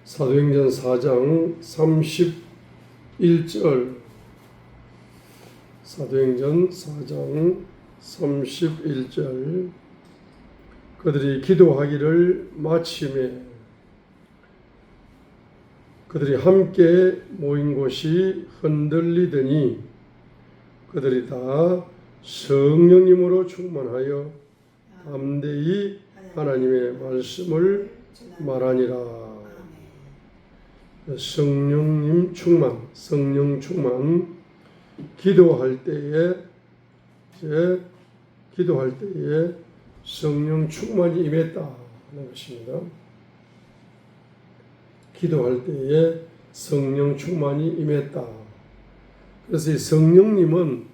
사도행전 4장 31절. 사도행전 4장 31절. 그들이 기도하기를 마치매 그들이 함께 모인 곳이 흔들리더니 그들이 다 성령님으로 충만하여 담대히 하나님의 말씀을 말하니라. 성령님 충만, 성령 충만. 기도할 때에 성령 충만이 임했다 하는 것입니다. 기도할 때에 성령 충만이 임했다. 그래서 이 성령님은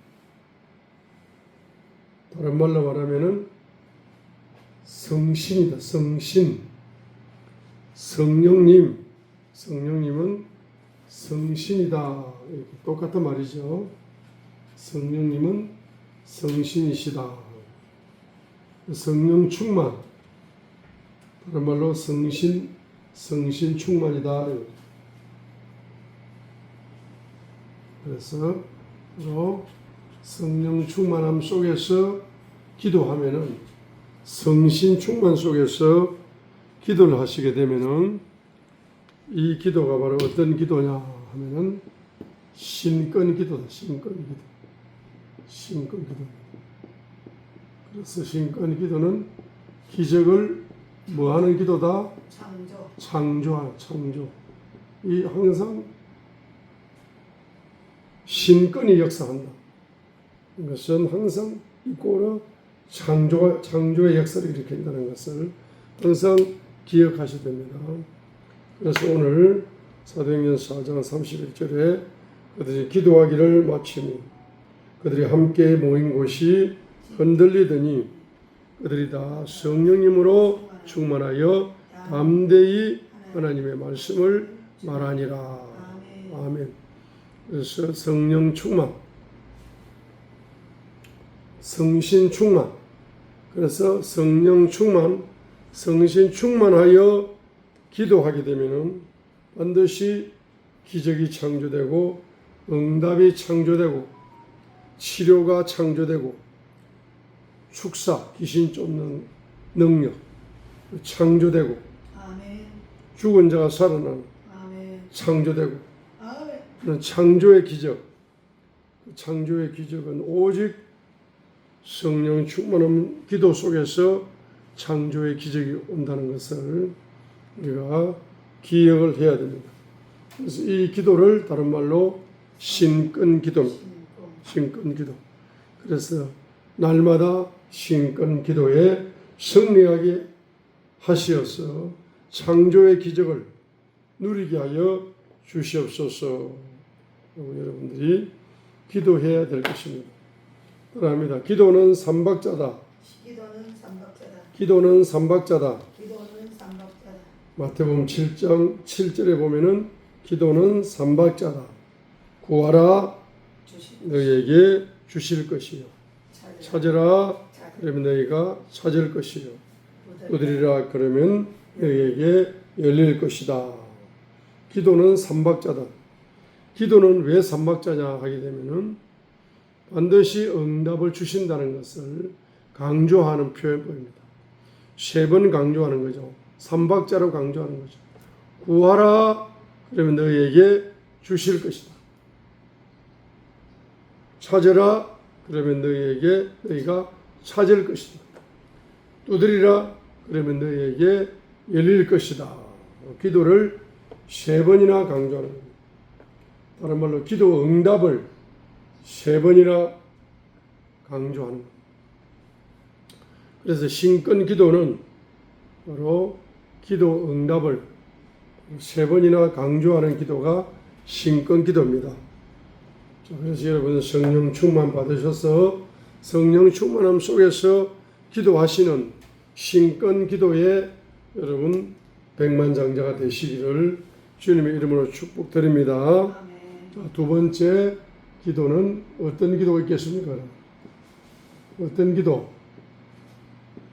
다른 말로 말하면은 성신이다. 성신. 성령님은 성신이다. 똑같은 말이죠. 성령님은 성신이시다. 성령 충만. 다른 말로 성신 충만이다. 그래서 성령 충만함 속에서 기도하면은 성신 충만 속에서 기도를 하시게 되면은 이 기도가 바로 어떤 기도냐 하면은 신권 기도다. 신권 기도. 그래서 신권 기도는 기적을 뭐 하는 기도다? 창조. 이 항상 신권이 역사한다. 이것은 항상 이꼬르 창조의 역사를 일으킨다는 것을 항상 기억하셔야 됩니다. 그래서 오늘 사도행전 4장 31절에 그들이 기도하기를 마치니 그들이 함께 모인 곳이 흔들리더니 그들이 다 성령님으로 충만하여 담대히 하나님의 말씀을 말하니라. 아멘. 그래서 성령 충만, 성신 충만. 그래서 성령 충만, 성신 충만하여 기도하게 되면은 반드시 기적이 창조되고 응답이 창조되고 치료가 창조되고 축사, 귀신 쫓는 능력 창조되고 죽은 자가 살아나는 창조되고 창조의 기적. 창조의 기적은 오직 성령 충만한 기도 속에서 창조의 기적이 온다는 것을 우리가 기억을 해야 됩니다. 그래서 이 기도를 다른 말로 신권 기도입니다. 신권 기도. 그래서 날마다 신권 기도에 승리하게 하시어서 창조의 기적을 누리게 하여 주시옵소서. 여러분들이 기도해야 될 것입니다. 따라합니다. 기도는 삼박자다. 기도는 삼박자다. 마태복음 7장 7절에 보면은 기도는 삼박자다. 구하라 너희에게 주실 것이요. 찾으라 그러면 너희가 찾을 것이요. 두드리라 그러면 너희에게 열릴 것이다. 기도는 삼박자다. 기도는 왜 삼박자냐 하게 되면은 반드시 응답을 주신다는 것을 강조하는 표현법입니다. 3번 강조하는 거죠. 삼박자로 강조하는 거죠. 구하라 그러면 너희에게 주실 것이다. 찾으라 그러면 너희가 찾을 것이다. 두드리라 그러면 너희에게 열릴 것이다. 기도를 3번이나 강조하는 겁니다. 다른 말로 기도 응답을 3번이나 강조하는 겁니다. 그래서 신권 기도는 바로 기도 응답을 3번이나 강조하는 기도가 신권 기도입니다. 그래서 여러분 성령 충만 받으셔서 성령 충만함 속에서 기도하시는 신권 기도에 여러분 백만장자가 되시기를 주님의 이름으로 축복드립니다. 자, 2번째 기도는 어떤 기도가 있겠습니까? 어떤 기도?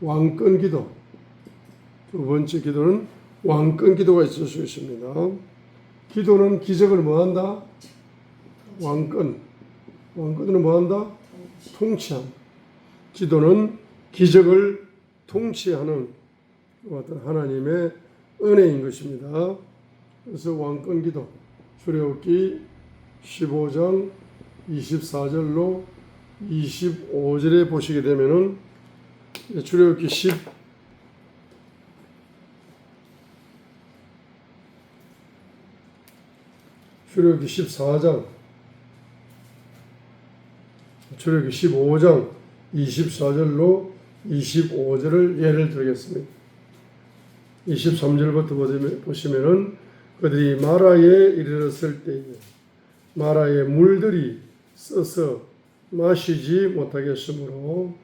왕권 기도. 2번째 기도는 왕권 기도가 있을 수 있습니다. 기도는 기적을 뭐한다? 왕권은 뭐한다? 통치한다. 기도는 기적을 통치하는 어떤 하나님의 은혜인 것입니다. 그래서 왕권 기도 출애굽기 15장 24절로 25절에 보시게 되면은 출애굽기 14장 출애굽기 15장 24절로 25절을 예를 들겠습니다. 23절부터 보시면은 그들이 마라에 이르렀을 때에 마라의 물들이 써서 마시지 못하겠으므로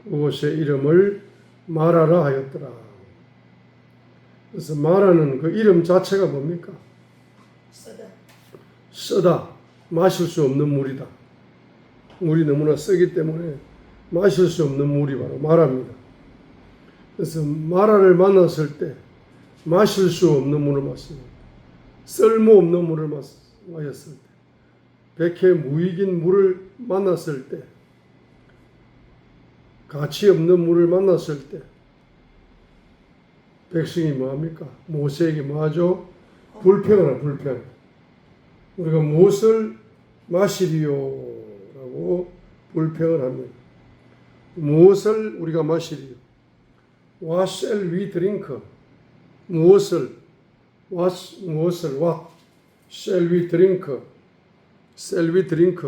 그곳의 이름을 마라라 하였더라. 그래서 마라는 그 이름 자체가 뭡니까? 쓰다. 마실 수 없는 물이다. 물이 너무나 쓰기 때문에 마실 수 없는 물이 바로 마라입니다. 그래서 마라를 만났을 때 마실 수 없는 물을 마십니다. 쓸모없는 물을 마셨을 때, 백해 무익인 물을 만났을 때, 가치 없는 물을 만났을 때 백성이 뭐합니까? 모세에게 뭐하죠? 불평하라, 불평. 우리가 무엇을 마시리요? 라고 불평을 합니다. 무엇을 우리가 마시리요? What shall we drink? 무엇을 what shall we drink? shall we drink?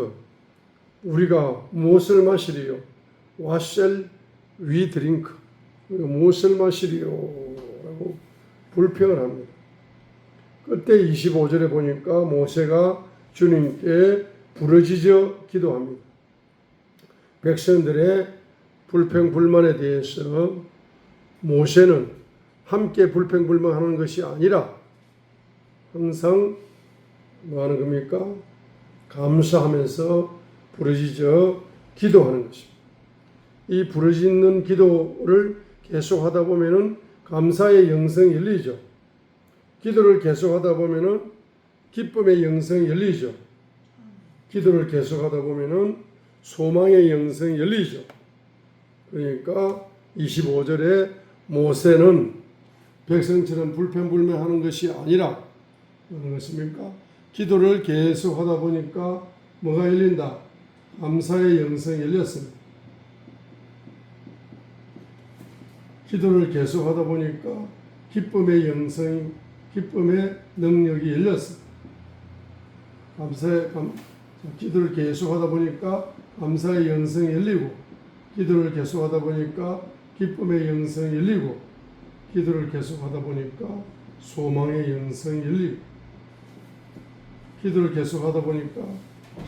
우리가 무엇을 마시리요? What shall we drink? 우리가 무엇을 마시리요? 라고 불평을 합니다. 그때 25절에 보니까 모세가 주님께 부르짖어 기도합니다. 백성들의 불평 불만에 대해서 모세는 함께 불평 불만하는 것이 아니라 항상 뭐 하는 겁니까? 감사하면서 부르짖어 기도하는 것입니다. 이 부르짖는 기도를 계속하다 보면은 감사의 영성이 열리죠. 기도를 계속하다 보면은 기쁨의 영성이 열리죠. 기도를 계속하다 보면은 소망의 영성이 열리죠. 그러니까 25절에 모세는 백성처럼 불평불만하는 것이 아니라 어떤 것입니까? 기도를 계속하다 보니까 뭐가 열린다? 감사의 영성이 열렸습니다. 기도를 계속하다 보니까 기쁨의 영성이, 기쁨의 능력이 열렸습니다. 기도를 계속하다 보니까 감사의 영성이 열리고, 기도를 계속하다 보니까 기쁨의 영성이 열리고, 기도를 계속하다 보니까 소망의 영성이 열리고, 기도를 계속하다 보니까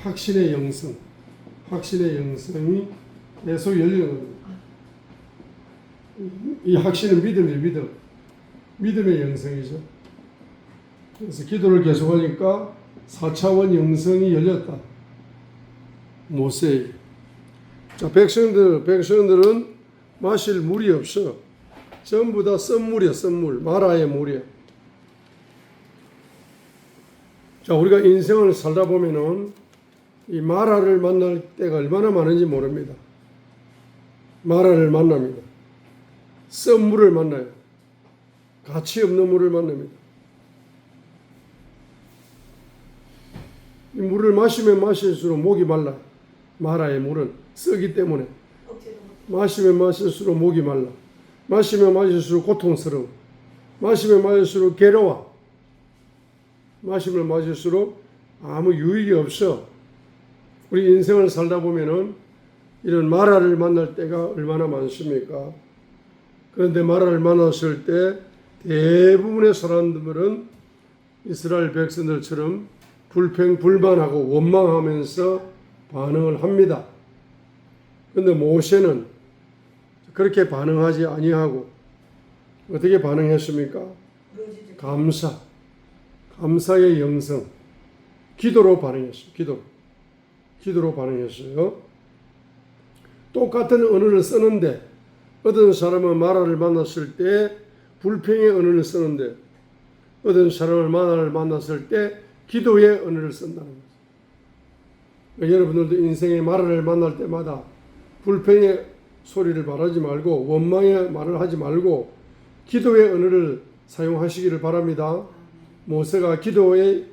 확신의 영성이 계속 열리는 겁니다. 이 확신은 믿음의 영성이죠. 그래서 기도를 계속하니까 4차원 영성이 열렸다. 모세에게. 자, 백성들은 마실 물이 없어. 전부 다 썬물이야, 썬물. 마라의 물이야. 자, 우리가 인생을 살다 보면은 이 마라를 만날 때가 얼마나 많은지 모릅니다. 마라를 만납니다. 썬물을 만나요. 가치 없는 물을 만납니다. 이 물을 마시면 마실수록 목이 말라. 마라의 물은 쓰기 때문에 마시면 마실수록 목이 말라. 마시면 마실수록 고통스러워. 마시면 마실수록 괴로워. 마시면 마실수록 아무 유익이 없어. 우리 인생을 살다 보면은 이런 마라를 만날 때가 얼마나 많습니까? 그런데 마라를 만났을 때 대부분의 사람들은 이스라엘 백성들처럼 불평불만하고 원망하면서 반응을 합니다. 그런데 모세는 그렇게 반응하지 아니하고 어떻게 반응했습니까? 감사의 영성, 기도로 반응했어요. 기도로 반응했어요. 똑같은 언어를 쓰는데 어떤 사람은 마라를 만났을 때 불평의 언어를 쓰는데 어떤 사람을 만났을 때 기도의 언어를 쓴다는 거죠. 여러분들도 인생의 말을 만날 때마다 불평의 소리를 말하지 말고 원망의 말을 하지 말고 기도의 언어를 사용하시기를 바랍니다. 모세가 기도의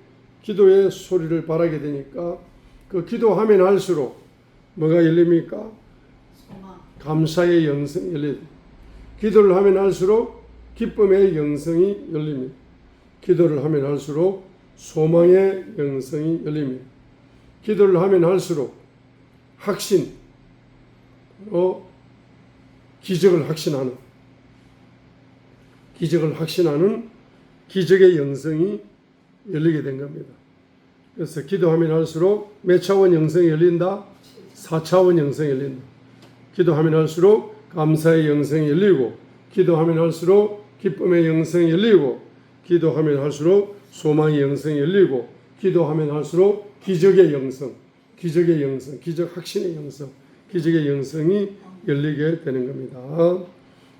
소리를 바라게 되니까 그 기도하면 할수록 뭐가 열립니까? 감사의 영성이 열립니다. 기도를 하면 할수록 기쁨의 영성이 열립니다. 기도를 하면 할수록 소망의 영성이 열립니다. 기도를 하면 할수록 확신, 기적을 확신하는 기적의 영성이 열리게 된 겁니다. 그래서 기도하면 할수록 몇 차원 영성이 열린다? 4차원 영성이 열린다. 기도하면 할수록 감사의 영성이 열리고, 기도하면 할수록 기쁨의 영성이 열리고, 기도하면 할수록 소망의 영성이 열리고, 기도하면 할수록 기적 확신의 영성, 기적의 영성이 열리게 되는 겁니다.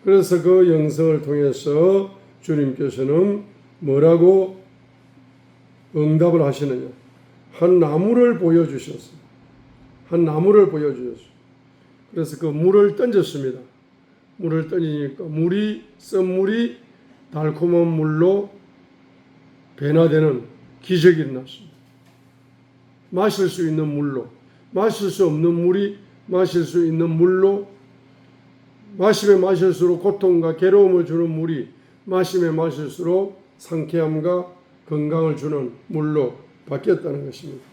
그래서 그 영성을 통해서 주님께서는 뭐라고 응답을 하시느냐? 한 나무를 보여주셨어요. 그래서 그 물을 던졌습니다. 물을 던지니까 썬물이 달콤한 물로 변화되는 기적이 일어났습니다. 마실 수 있는 물로, 마실 수 없는 물이 마실 수 있는 물로, 마시면 마실수록 고통과 괴로움을 주는 물이 마시면 마실수록 상쾌함과 건강을 주는 물로 바뀌었다는 것입니다.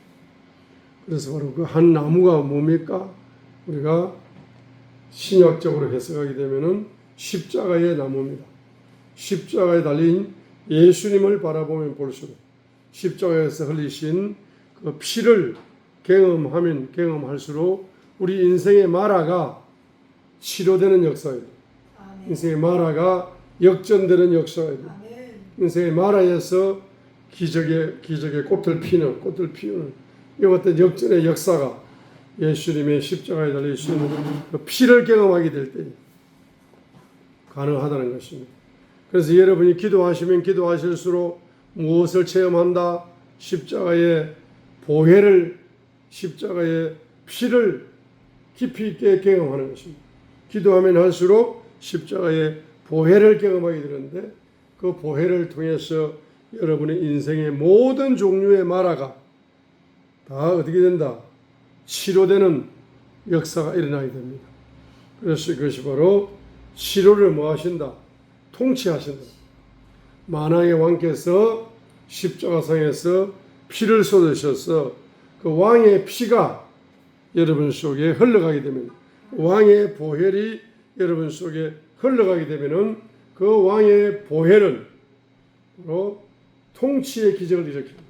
그래서 바로 그 한 나무가 뭡니까? 우리가 신약적으로 해석하게 되면은 십자가의 나무입니다. 십자가에 달린 예수님을 바라보면 볼수록 십자가에서 흘리신 그 피를 경험하면 경험할수록 우리 인생의 마라가 치료되는 역사예요. 인생의 마라가 역전되는 역사예요. 인생의 마라에서 기적의 꽃을 피우는 이 같은 역전의 역사가 예수님의 십자가에 달리신 그 피를 경험하게 될 때 가능하다는 것입니다. 그래서 여러분이 기도하시면 기도하실수록 무엇을 체험한다? 십자가의 피를 깊이 있게 경험하는 것입니다. 기도하면 할수록 십자가의 보혈을 경험하게 되는데 그 보혈을 통해서 여러분의 인생의 모든 종류의 마라가 다 어떻게 된다? 치료되는 역사가 일어나게 됩니다. 그래서 그것이 바로 치료를 뭐 하신다? 통치하신다. 만왕의 왕께서 십자가상에서 피를 쏟으셔서 그 왕의 피가 여러분 속에 흘러가게 되면, 왕의 보혈이 여러분 속에 흘러가게 되면은 그 왕의 보혈은 바로 통치의 기적을 일으킵니다.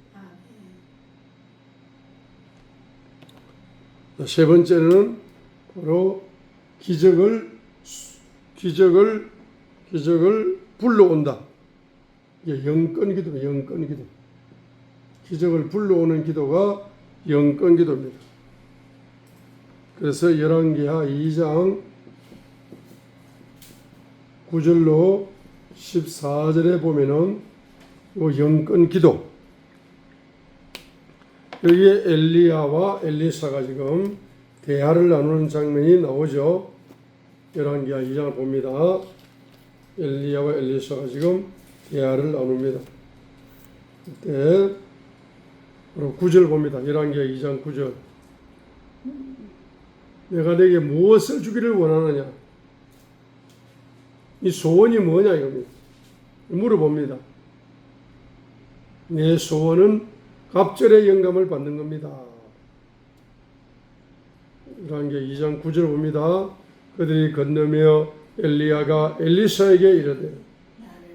세 번째는 바로 기적을 불러온다. 이게 영권기도. 기적을 불러오는 기도가 영권기도입니다. 그래서 열왕기하 2장 9절로 14절에 보면은 영권기도, 여기에 엘리야와 엘리사가 지금 대화를 나누는 장면이 나오죠. 열왕기하 2장을 봅니다. 엘리야와 엘리사가 지금 대화를 나눕니다. 그때 바로 9절 봅니다. 열왕기하 2장 9절. 내가 내게 무엇을 주기를 원하느냐? 이 소원이 뭐냐 이겁니다. 물어봅니다. 내 소원은 갑절의 영감을 받는 겁니다. 열왕기하 2장 9절 봅니다. 그들이 건너며 엘리야가 엘리사에게 이르되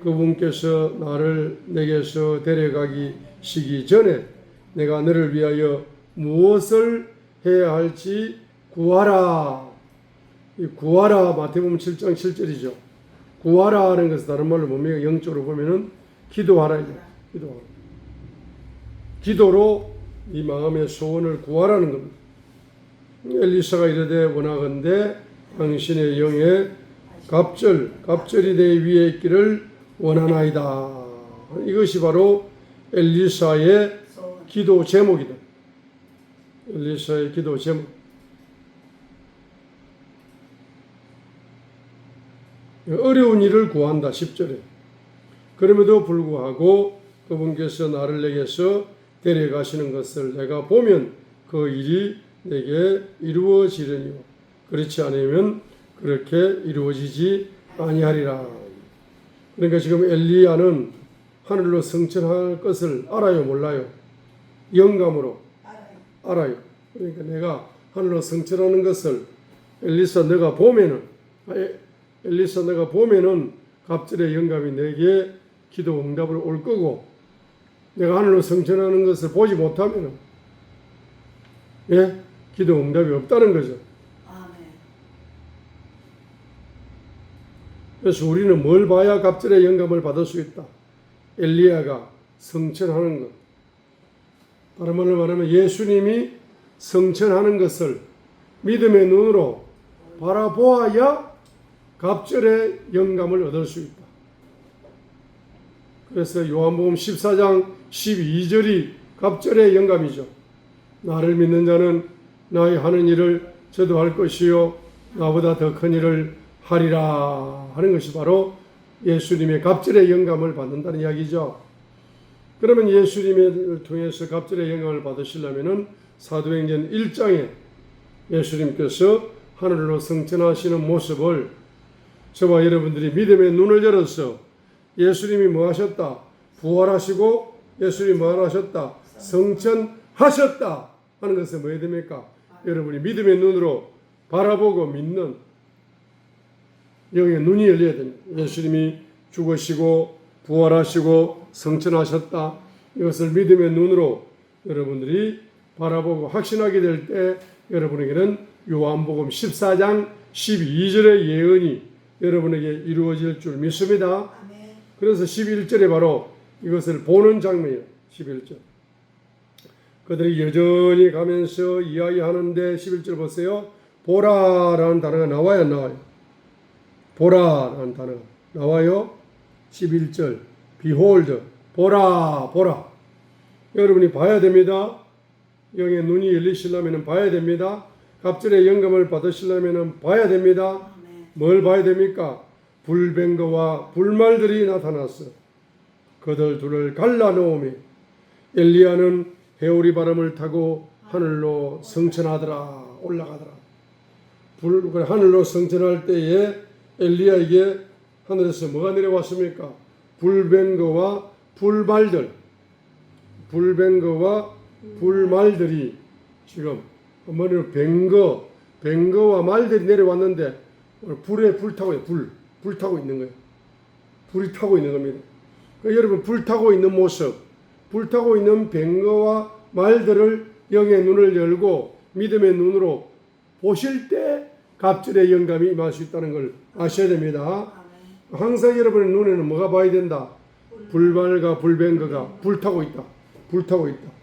그분께서 나를 내게서 데려가기 시기 전에 내가 너를 위하여 무엇을 해야 할지 구하라. 이 구하라 마태복음 7장 7절이죠. 구하라 하는 것은 다른 말로 뭡니까? 영적으로 보면은 기도하라. 기도로 이 마음의 소원을 구하라는 겁니다. 엘리사가 이르되 원하건대 당신의 영에 갑절이 내 위에 있기를 원하나이다. 이것이 바로 엘리사의 기도 제목이다. 엘리사의 기도 제목. 어려운 일을 구한다. 10절에. 그럼에도 불구하고 그분께서 나를 내게서 데려가시는 것을 내가 보면 그 일이 내게 이루어지려니와 그렇지 않으면 그렇게 이루어지지 아니하리라. 그러니까 지금 엘리야는 하늘로 승천할 것을 알아요, 몰라요? 영감으로 알아요. 그러니까 내가 하늘로 승천하는 것을 엘리사 내가 보면은 갑절의 영감이 내게 기도 응답을 올 거고, 내가 하늘로 승천하는 것을 보지 못하면은 기도 응답이 없다는 거죠. 그래서 우리는 뭘 봐야 갑절의 영감을 받을 수 있다? 엘리야가 승천하는 것. 다른 말로 말하면 예수님이 승천하는 것을 믿음의 눈으로 바라보아야 갑절의 영감을 얻을 수 있다. 그래서 요한복음 14장 12절이 갑절의 영감이죠. 나를 믿는 자는 나의 하는 일을 저도 할 것이요 나보다 더 큰 일을 하리라 하는 것이 바로 예수님의 갑절의 영감을 받는다는 이야기죠. 그러면 예수님을 통해서 갑절의 영감을 받으시려면 사도행전 1장에 예수님께서 하늘로 승천하시는 모습을 저와 여러분들이 믿음의 눈을 열어서 예수님이 뭐 하셨다? 부활하시고 예수님이 뭐 하셨다? 승천하셨다 하는 것은 뭐 해야 됩니까? 여러분이 믿음의 눈으로 바라보고 믿는 영의 눈이 열려야 됩니다. 예수님이 죽으시고 부활하시고 승천하셨다. 이것을 믿음의 눈으로 여러분들이 바라보고 확신하게 될 때 여러분에게는 요한복음 14장 12절의 예언이 여러분에게 이루어질 줄 믿습니다. 그래서 11절에 바로 이것을 보는 장면이에요. 11절. 그들이 여전히 가면서 이야기하는데 11절 보세요. 보라라는 단어가 나와요, 안 나와요? 보라라는 단어가 나와요. 11절. Behold. 보라, 보라. 여러분이 봐야 됩니다. 영의 눈이 열리시려면 봐야 됩니다. 갑절의 영감을 받으시려면 봐야 됩니다. 뭘 봐야 됩니까? 불병거와 불말들이 나타났어. 그들 둘을 갈라놓으며 엘리야는 해오리 바람을 타고 하늘로 승천하더라. 올라가더라. 하늘로 승천할 때에 엘리야에게 하늘에서 뭐가 내려왔습니까? 불병거와 불말들. 불병거와 불말들이 지금 한번은 병거와 말들이 내려왔는데 불에 불타고 불타고 있는 거예요. 불이 타고 있는 겁니다. 그러니까 여러분 불타고 있는 모습, 불타고 있는 병거와 말들을 영의 눈을 열고 믿음의 눈으로 보실 때 갑절의 영감이 임할 수 있다는 걸 아셔야 됩니다. 항상 여러분의 눈에는 뭐가 봐야 된다? 불발과 불병거가 불타고 있다. 불타고 있다.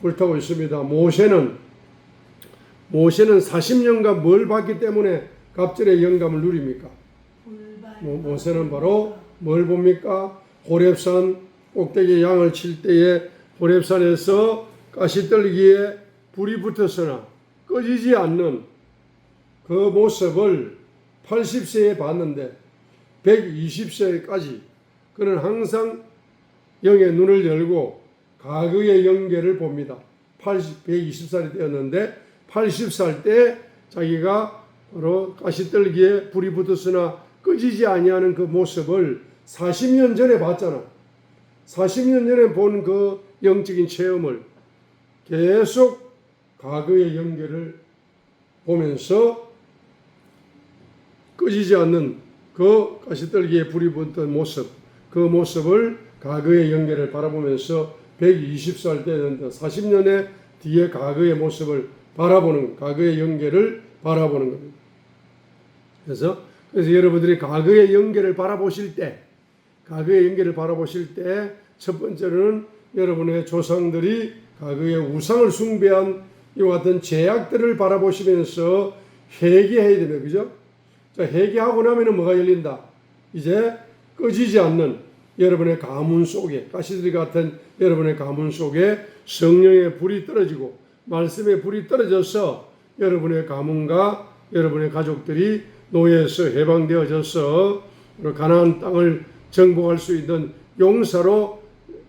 불타고 있습니다. 모세는 40년간 뭘 봤기 때문에 갑절의 영감을 누립니까? 모세는 바로 뭘 봅니까? 호렙산 꼭대기에 양을 칠 때에 호렙산에서 가시떨기에 불이 붙었으나 꺼지지 않는 그 모습을 80세에 봤는데 120세까지 그는 항상 영의 눈을 열고 과거의 영계를 봅니다. 120살이 되었는데 80살 때 자기가 바로 가시떨기에 불이 붙었으나 꺼지지 아니하는 그 모습을 40년 전에 봤잖아. 40년 전에 본 그 영적인 체험을 계속 과거의 영계를 보면서 꺼지지 않는 그 가시떨기에 불이 붙던 모습, 그 모습을 과거의 영계를 바라보면서 120살 때는 40년의 뒤에 과거의 모습을 바라보는, 과거의 영계를 바라보는 겁니다. 그래서 여러분들이 과거의 영계를 바라보실 때, 첫 번째로는 여러분의 조상들이 과거의 우상을 숭배한 이와 같은 죄악들을 바라보시면서 회개해야 됩니다. 그죠? 자, 회개하고 나면은 뭐가 열린다? 이제 꺼지지 않는 여러분의 가문 속에, 가시들이 같은 여러분의 가문 속에 성령의 불이 떨어지고 말씀의 불이 떨어져서 여러분의 가문과 여러분의 가족들이 노예에서 해방되어져서 가나안 땅을 정복할 수 있는 용사로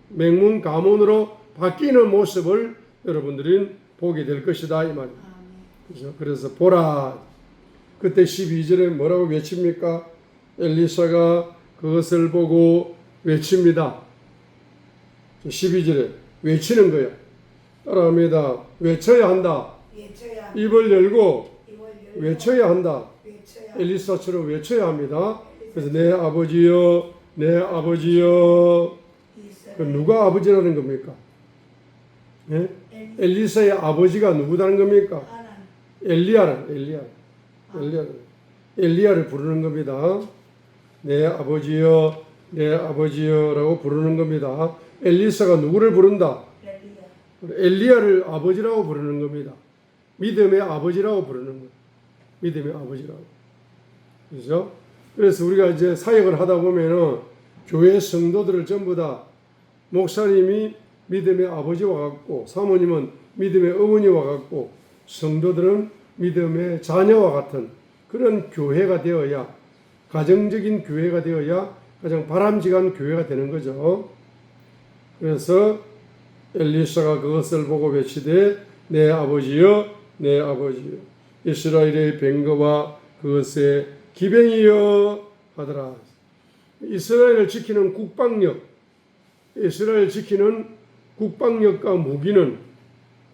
맹문 가문으로 바뀌는 모습을 여러분들이 보게 될 것이다 이 말입니다. 그래서 보라, 그때 12절에 뭐라고 외칩니까? 엘리사가 그것을 보고 외칩니다. 12절에 외치는 거야. 따라합니다. 외쳐야 한다. 입을 열고 외쳐야 한다. 엘리사처럼 외쳐야 합니다. 그래서 내 아버지여, 내 아버지여. 그 누가 아버지라는 겁니까? 예? 엘리사의 아버지가 누구다는 겁니까? 엘리야를 부르는 겁니다. 내 아버지여, 내 아버지여라고 부르는 겁니다. 엘리사가 누구를 부른다? 엘리야를 아버지라고 부르는 겁니다. 믿음의 아버지라고 부르는 거예요. 믿음의 아버지라고. 그렇죠? 그래서 우리가 이제 사역을 하다 보면은 교회 성도들을 전부 다 목사님이 믿음의 아버지와 같고, 사모님은 믿음의 어머니와 같고, 성도들은 믿음의 자녀와 같은 그런 교회가 되어야, 가정적인 교회가 되어야 가장 바람직한 교회가 되는 거죠. 그래서 엘리사가 그것을 보고 외치되 내 아버지여, 내 아버지여, 이스라엘의 뱅거와 그것의 기병이여 하더라. 이스라엘을 지키는 국방력, 이스라엘을 지키는 국방력과 무기는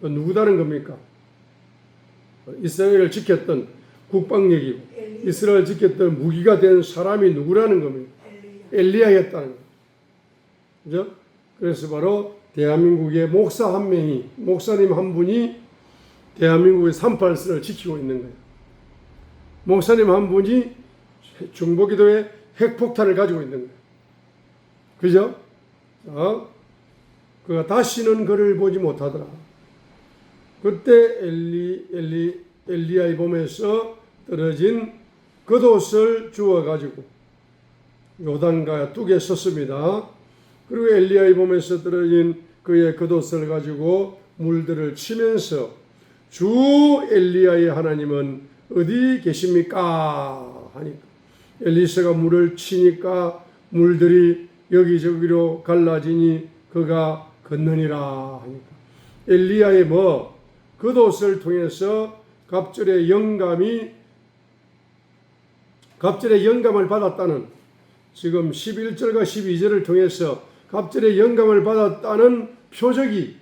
누구 다른 겁니까? 이스라엘을 지켰던 국방력이고 이스라엘을 지켰던 무기가 된 사람이 누구라는 겁니까? 엘리야였다는 거예요. 그죠? 그래서 바로 대한민국의 목사 한 명이, 목사님 한 분이 대한민국의 3·8선을 지키고 있는 거예요. 목사님 한 분이 중보기도의 핵폭탄을 가지고 있는 거예요. 그죠? 그가 다시는 그를 보지 못하더라. 그때 엘리야의 몸에서 떨어진 겉옷을 주워가지고 요단가 뚝에 섰습니다. 그리고 엘리야의 몸에서 떨어진 그의 겉옷을 가지고 물들을 치면서 주 엘리야의 하나님은 어디 계십니까? 하니까 엘리사가 물을 치니까 물들이 여기저기로 갈라지니 그가 걷느니라 하니까 엘리야의 겉옷을 통해서 갑절의 영감을 받았다는, 지금 11절과 12절을 통해서 갑절의 영감을 받았다는 표적이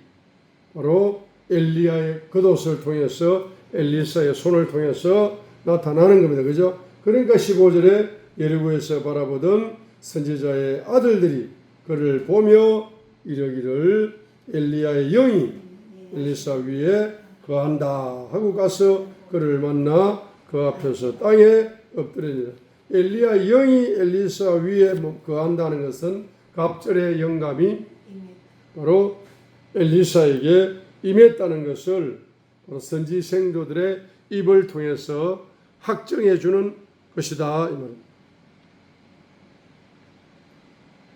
바로 엘리야의 겉옷을 통해서, 엘리사의 손을 통해서 나타나는 겁니다. 그죠? 그러니까 15절에 여리고에서 바라보던 선지자의 아들들이 그를 보며 이르기를 엘리야의 영이 엘리사 위에 거한다 하고 가서 그를 만나 그 앞에서 땅에 엎드리니라. 엘리야 영이 엘리사 위에 거한다는 것은 갑절의 영감이 바로 엘리사에게 임했다는 것을 선지 생도들의 입을 통해서 확정해 주는 것이다 이 말입니다.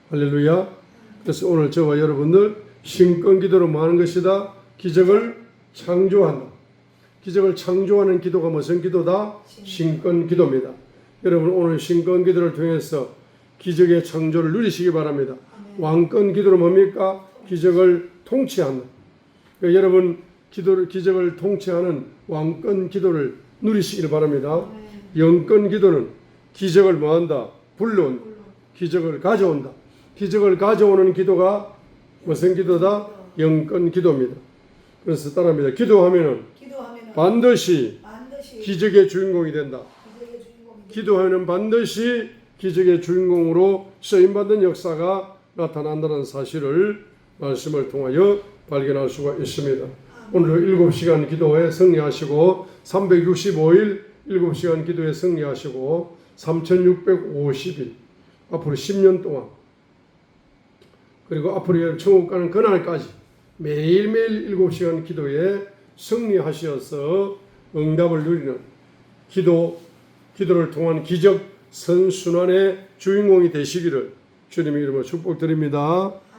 할렐루야. 그래서 오늘 저와 여러분들 신권 기도로 뭐 하는 것이다? 기적을 창조한다. 기적을 창조하는 기도가 무슨 기도다? 신권 기도입니다. 여러분 오늘 신권 기도를 통해서 기적의 창조를 누리시기 바랍니다. 왕권 기도는 뭡니까? 기적을 통치한다. 그러니까 여러분 기적을 통치하는 왕권 기도를 누리시길 바랍니다. 영권 기도는 기적을 뭐한다? 불러온다. 기적을 가져온다. 기적을 가져오는 기도가 무슨 기도다? 영권 기도입니다. 그래서 따라합니다. 기도하면은 반드시 기적의 주인공이 된다. 기도하면 반드시 기적의 주인공으로 쓰임받는 역사가 나타난다는 사실을 말씀을 통하여 발견할 수가 있습니다. 오늘 7시간 기도에 승리하시고 365일 7시간 기도에 승리하시고 3650일 앞으로 10년 동안, 그리고 앞으로 천국 가는 그날까지 매일매일 7시간 기도에 승리하셔서 응답을 누리는 기도를 통한 기적 선순환의 주인공이 되시기를 주님의 이름으로 축복드립니다.